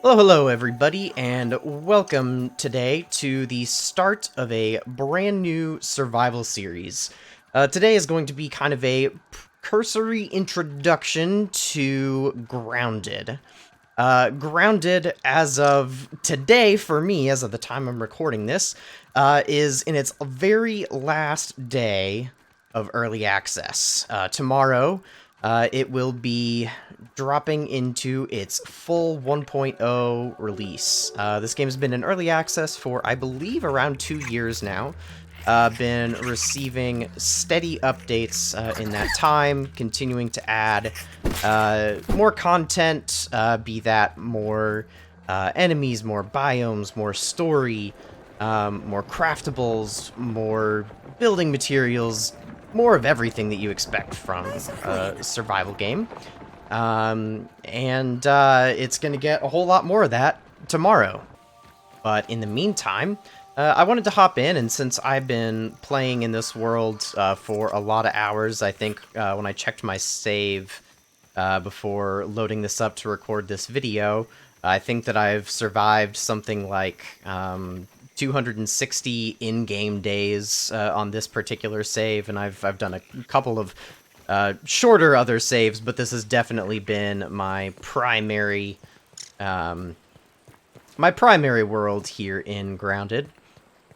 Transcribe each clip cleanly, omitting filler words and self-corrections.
Hello everybody, and welcome today to the start of a brand new survival series. Today is going to be kind of a cursory introduction to Grounded. Grounded, as of today, for me, as of the time I'm recording this, is in its very last day of early access. Tomorrow, it will be dropping into its full 1.0 release. This game has been in early access for, I believe, around 2 years now. Been receiving steady updates in that time, continuing to add more content, be that more enemies, more biomes, more story, more craftables, more building materials, more of everything that you expect from a survival game. It's going to get a whole lot more of that tomorrow. But in the meantime, I wanted to hop in, and since I've been playing in this world for a lot of hours, I think when I checked my save before loading this up to record this video, I think that I've survived something like 260 in-game days on this particular save, and I've done a couple of shorter other saves, but this has definitely been my primary world here in Grounded.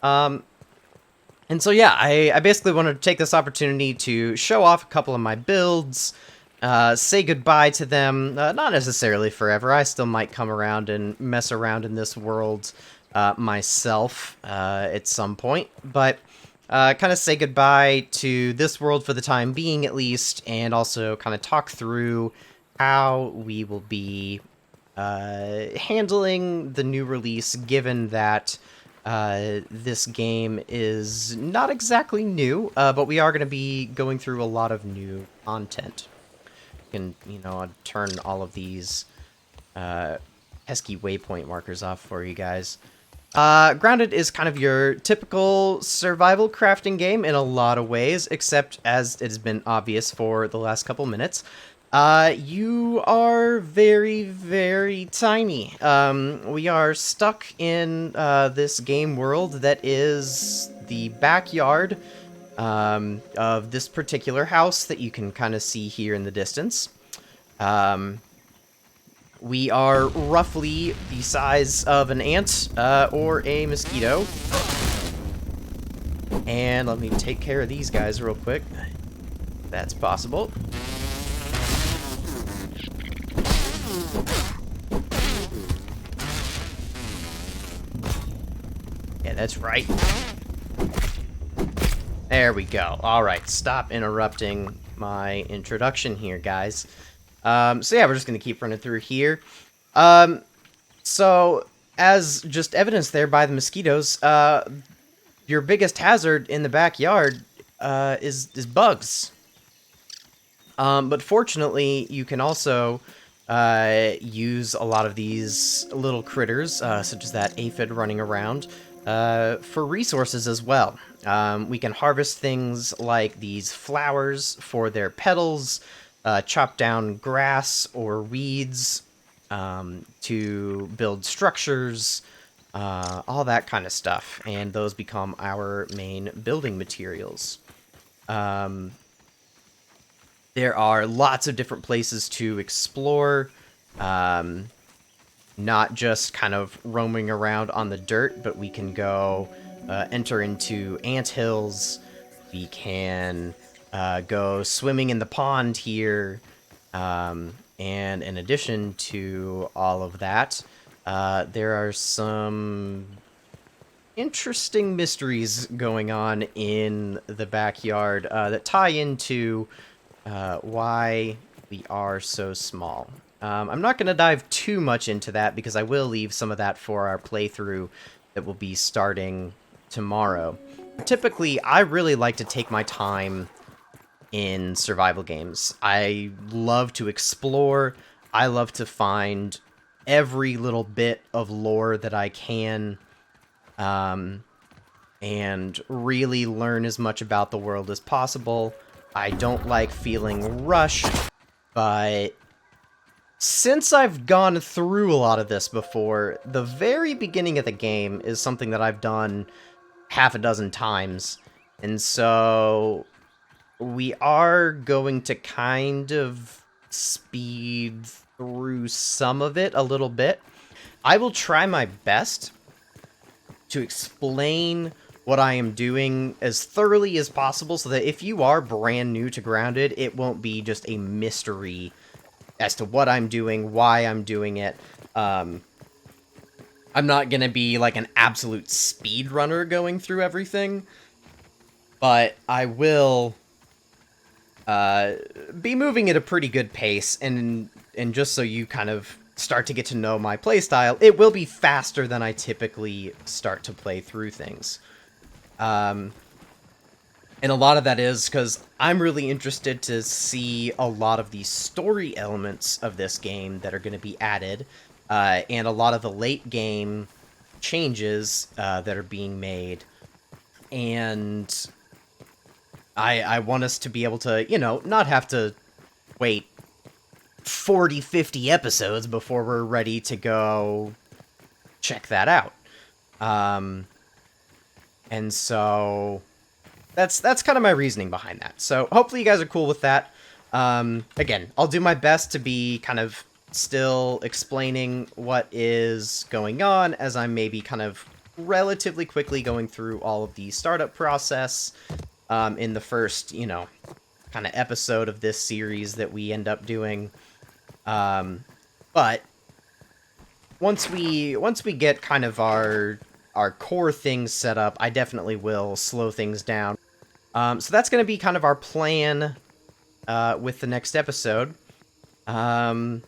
And so yeah, I basically wanted to take this opportunity to show off a couple of my builds, say goodbye to them, not necessarily forever. I still might come around and mess around in this world myself at some point, but kind of say goodbye to this world for the time being, at least, and also kind of talk through how we will be handling the new release, given that this game is not exactly new, but we are going to be going through a lot of new content. You can, turn all of these pesky waypoint markers off for you guys. Grounded is kind of your typical survival crafting game in a lot of ways, except, as it has been obvious for the last couple minutes, you are very, very tiny. We are stuck in this game world that is the backyard of this particular house that you can kind of see here in the distance. We are roughly the size of an ant or a mosquito. And let me take care of these guys real quick. That's possible. Yeah, that's right. There we go. Alright, stop interrupting my introduction here, guys. So yeah, we're just going to keep running through here. So, as just evidenced there by the mosquitoes, your biggest hazard in the backyard is bugs. But fortunately, you can also use a lot of these little critters, such as that aphid running around, for resources as well. We can harvest things like these flowers for their petals, chop down grass or weeds to build structures, all that kind of stuff, and those become our main building materials. There are lots of different places to explore, not just kind of roaming around on the dirt, but we can go enter into anthills. We can go swimming in the pond here, and in addition to all of that, there are some interesting mysteries going on in the backyard that tie into why we are so small. I'm not going to dive too much into that because I will leave some of that for our playthrough that will be starting tomorrow. Typically, I really like to take my time in survival games. I love to explore. I love to find every little bit of lore that I can, and really learn as much about the world as possible. I don't like feeling rushed, but since I've gone through a lot of this before, the very beginning of the game is something that I've done half a dozen times. And so we are going to kind of speed through some of it a little bit. I will try my best to explain what I am doing as thoroughly as possible so that if you are brand new to Grounded, it won't be just a mystery as to what I'm doing, why I'm doing it. I'm not going to be like an absolute speedrunner going through everything, but I will be moving at a pretty good pace, and just so you kind of start to get to know my playstyle, it will be faster than I typically start to play through things. And a lot of that is because I'm really interested to see a lot of the story elements of this game that are going to be added, and a lot of the late game changes that are being made. And I want us to be able to, you know, not have to wait 40, 50 episodes before we're ready to go check that out. And so that's kind of my reasoning behind that. So hopefully you guys are cool with that. Again, I'll do my best to be kind of still explaining what is going on as I'm maybe kind of relatively quickly going through all of the startup process in the first, you know, kind of episode of this series that we end up doing. But once we get kind of our core things set up, I definitely will slow things down. So that's going to be kind of our plan with the next episode. And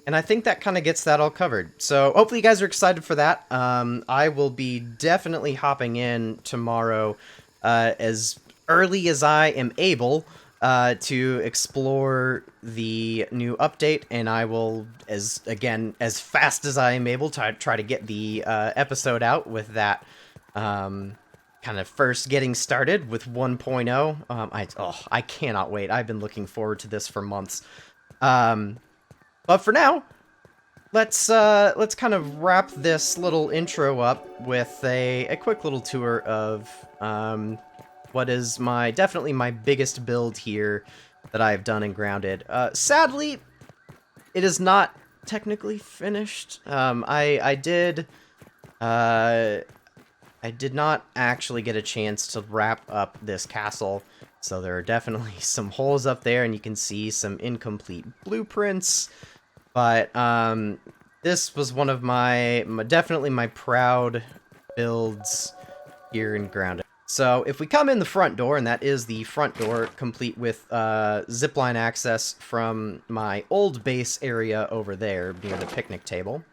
I think that kind of gets that all covered. So hopefully you guys are excited for that. I will be definitely hopping in tomorrow as early as I am able to explore the new update, and I will, as fast as I am able, to try to get the episode out with that kind of first getting started with 1.0. I cannot wait. I've been looking forward to this for months. But for now, let's kind of wrap this little intro up with a quick little tour of what is definitely my biggest build here that I've done in Grounded. Sadly, it is not technically finished. I did not actually get a chance to wrap up this castle, so there are definitely some holes up there, and you can see some incomplete blueprints. But this was one of definitely my proud builds here in Grounded. So if we come in the front door, and that is the front door, complete with zipline access from my old base area over there near the picnic table.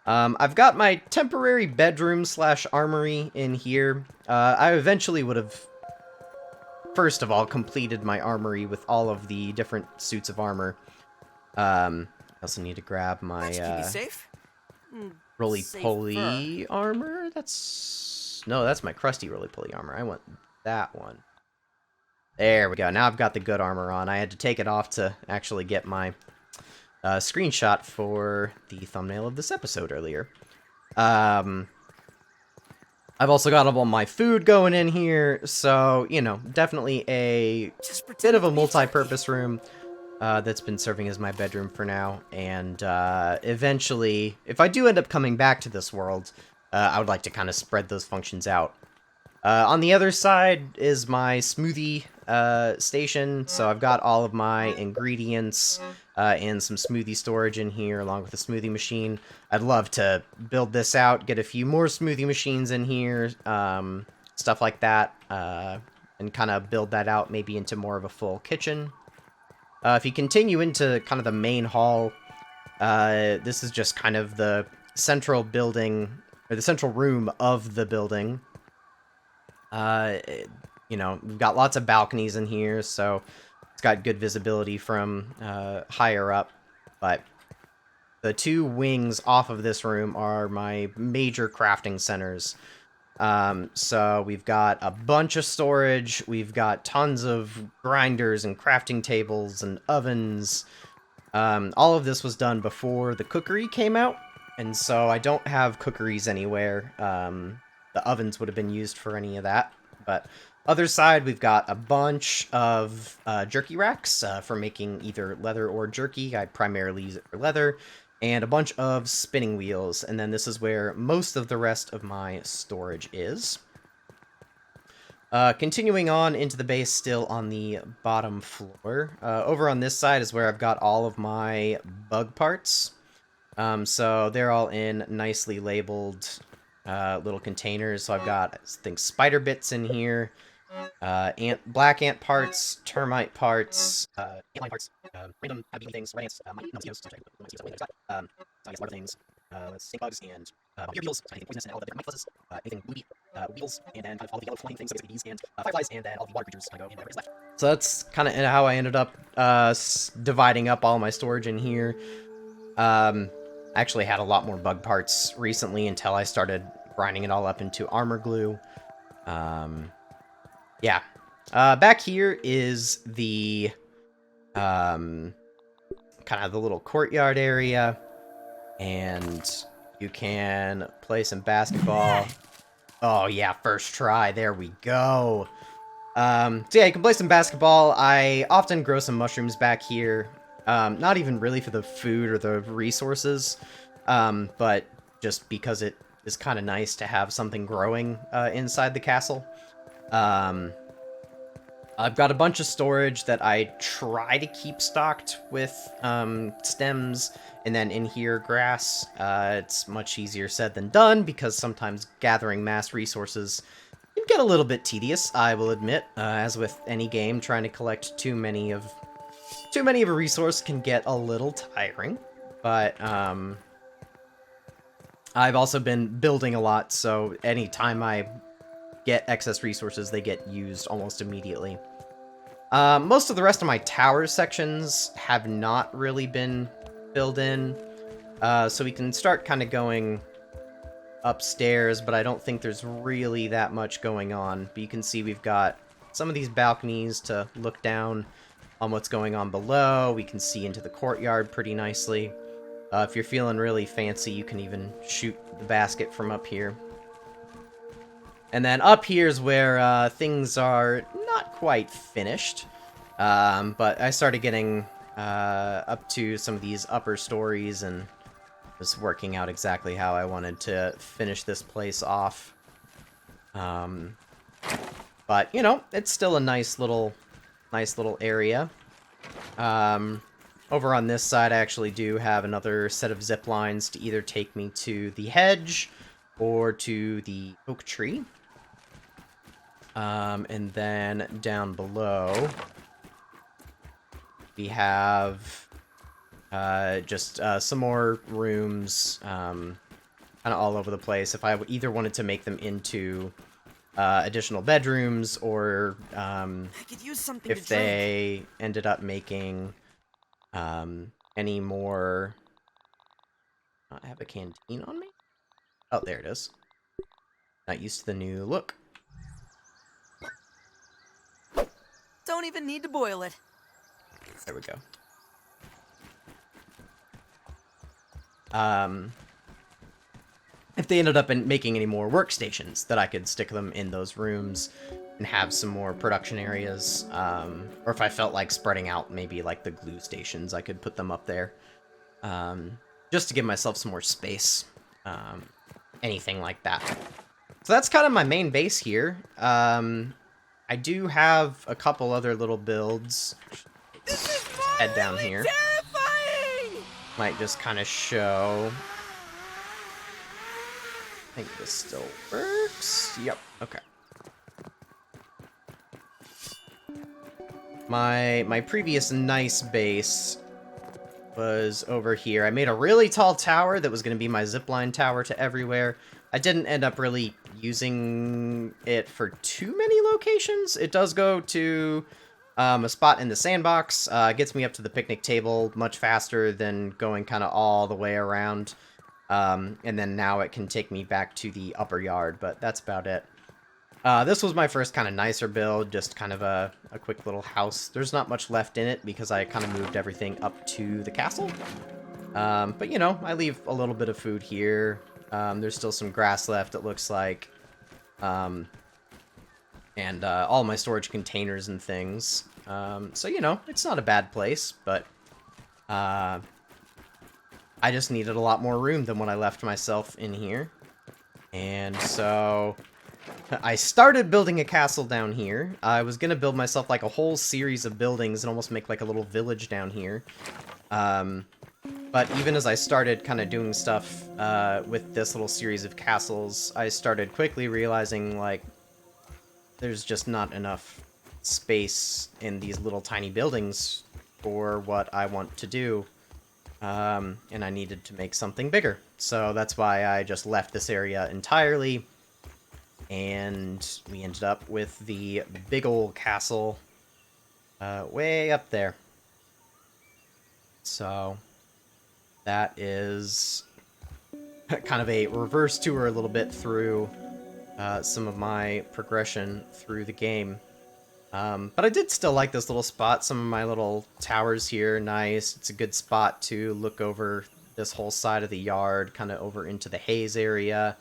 I've got my temporary bedroom / armory in here. I eventually would have, first of all, completed my armory with all of the different suits of armor. I also need to grab my roly-poly armor. No, that's my crusty roly-poly armor. I want that one. There we go. Now I've got the good armor on. I had to take it off to actually get my screenshot for the thumbnail of this episode earlier. I've also got all my food going in here, so, you know, definitely a bit of a multi-purpose room that's been serving as my bedroom for now. And eventually, if I do end up coming back to this world, I would like to kind of spread those functions out. On the other side is my smoothie station, so I've got all of my ingredients and some smoothie storage in here, along with a smoothie machine. I'd love to build this out, get a few more smoothie machines in here, stuff like that, and kind of build that out maybe into more of a full kitchen. If you continue into kind of the main hall, this is just kind of the central building, or the central room of the building. You know, we've got lots of balconies in here, so it's got good visibility from higher up. But the two wings off of this room are my major crafting centers. So we've got a bunch of storage, we've got tons of grinders and crafting tables and ovens, All of this was done before the cookery came out, and so I don't have cookeries anywhere. The ovens would have been used for any of that, but other side, we've got a bunch of jerky racks for making either leather or jerky. I primarily use it for leather, and a bunch of spinning wheels, and then this is where most of the rest of my storage is. Continuing on into the base, still on the bottom floor. Over on this side is where I've got all of my bug parts. So they're all in nicely labeled little containers. So I've got, I think, spider bits in here, black ant parts, termite parts, antlion parts, random happy things, red ants, mosquitoes, so I guess larger things, stink bugs, and here beetles, so anything poisonous, and all the different mite fuzzes, anything bluey, weevils, and then kind of all the yellow flying things, so basically bees and fireflies, and then all the water creatures kind of go in whatever is left. So that's kind of how I ended up dividing up all my storage in here. I actually had a lot more bug parts recently until I started grinding it all up into armor glue. Yeah. Back here is the kind of the little courtyard area, and you can play some basketball. Oh yeah, first try. There we go. So yeah, you can play some basketball. I often grow some mushrooms back here. Not even really for the food or the resources, but just because it is kind of nice to have something growing inside the castle. I've got a bunch of storage that I try to keep stocked with stems, and then in here, grass. It's much easier said than done, because sometimes gathering mass resources can get a little bit tedious, I will admit. As with any game, trying to collect too many of a resource can get a little tiring. But I've also been building a lot, so anytime I get excess resources, they get used almost immediately. Most of the rest of my tower sections have not really been filled in, so we can start kind of going upstairs, but I don't think there's really that much going on. But you can see we've got some of these balconies to look down on what's going on below. We can see into the courtyard pretty nicely. If you're feeling really fancy, you can even shoot the basket from up here. And then up here's where things are not quite finished. But I started getting up to some of these upper stories and was working out exactly how I wanted to finish this place off. But, you know, it's still a nice little area. Over on this side, I actually do have another set of zip lines to either take me to the hedge or to the oak tree. And then down below, we have just some more rooms kind of all over the place. If I either wanted to make them into additional bedrooms, or I could use something if they ended up making any more... I have a canteen on me? Oh, there it is. Not used to the new look. Don't even need to boil it. There we go. If they ended up making any more workstations, that I could stick them in those rooms and have some more production areas, or if I felt like spreading out maybe like the glue stations, I could put them up there, just to give myself some more space, anything like that. So that's kind of my main base here. I do have a couple other little builds. This is Head down here. terrifying! Might just kind of show. I think this still works. Yep, okay. My previous nice base was over here. I made a really tall tower that was going to be my zipline tower to everywhere. I didn't end up really using it for too many locations. It does go to a spot in the sandbox. Gets me up to the picnic table much faster than going kind of all the way around. And then now it can take me back to the upper yard, but that's about it. This was my first kind of nicer build, just kind of a quick little house. There's not much left in it because I kind of moved everything up to the castle. But, you know, I leave a little bit of food here. There's still some grass left, it looks like. And all my storage containers and things. So, you know, it's not a bad place, but I just needed a lot more room than what I left myself in here. And so I started building a castle down here. I was going to build myself like a whole series of buildings and almost make like a little village down here. But even as I started kind of doing stuff with this little series of castles, I started quickly realizing, like, there's just not enough space in these little tiny buildings for what I want to do. And I needed to make something bigger. So that's why I just left this area entirely. And we ended up with the big old castle way up there. So that is kind of a reverse tour a little bit through some of my progression through the game. But I did still like this little spot. Some of my little towers here, nice. It's a good spot to look over this whole side of the yard, kind of over into the haze area.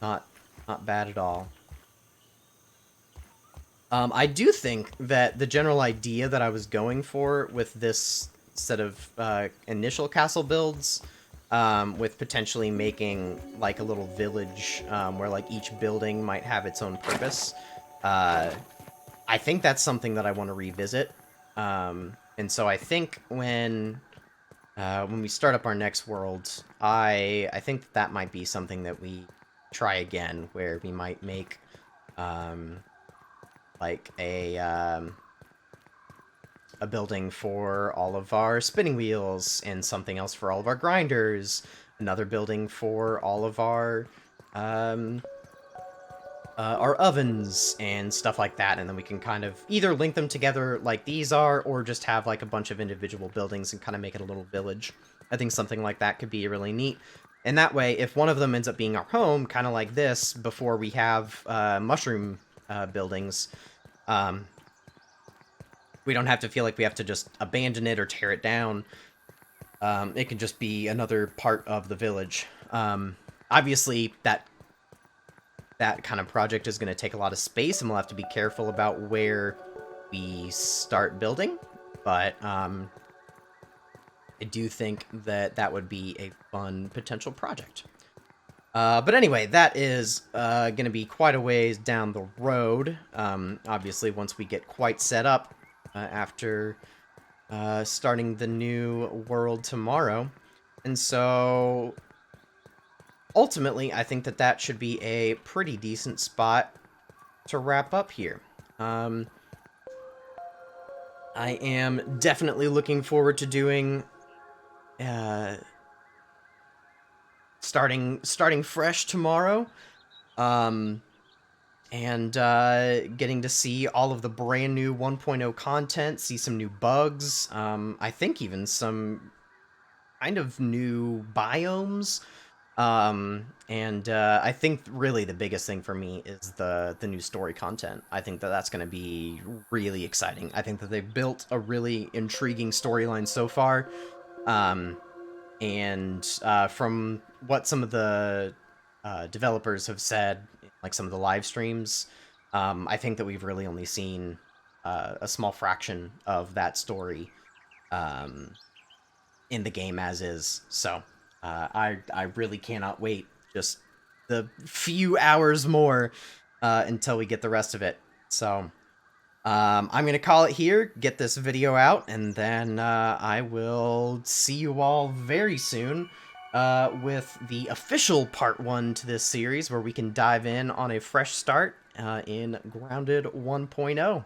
Not bad at all. I do think that the general idea that I was going for with this set of initial castle builds, with potentially making like a little village where like each building might have its own purpose, I think that's something that I want to revisit. And so I think when we start up our next world, I think that might be something that we try again, where we might make like a building for all of our spinning wheels, and something else for all of our grinders, another building for all of our ovens and stuff like that, and then we can kind of either link them together like these are, or just have like a bunch of individual buildings and kind of make it a little village. I think something like that could be really neat. And that way, if one of them ends up being our home, kind of like this, before we have mushroom buildings, we don't have to feel like we have to just abandon it or tear it down. It can just be another part of the village. Obviously, that kind of project is going to take a lot of space, and we'll have to be careful about where we start building. But I do think that that would be a fun potential project. But anyway, that is going to be quite a ways down the road. Obviously, once we get quite set up after starting the new world tomorrow. And so ultimately, I think that that should be a pretty decent spot to wrap up here. I am definitely looking forward to doing starting fresh tomorrow, and getting to see all of the brand new 1.0 content, see some new bugs, I think even some kind of new biomes, and I think really the biggest thing for me is the new story content. I think that that's going to be really exciting. I think that they've built a really intriguing storyline so far, and from what some of the developers have said, like some of the live streams, I think that we've really only seen a small fraction of that story in the game as is. So I really cannot wait just the few hours more until we get the rest of it. So I'm going to call it here, get this video out, and then I will see you all very soon with the official part 1 to this series, where we can dive in on a fresh start in Grounded 1.0.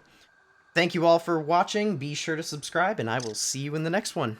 Thank you all for watching. Be sure to subscribe, and I will see you in the next one.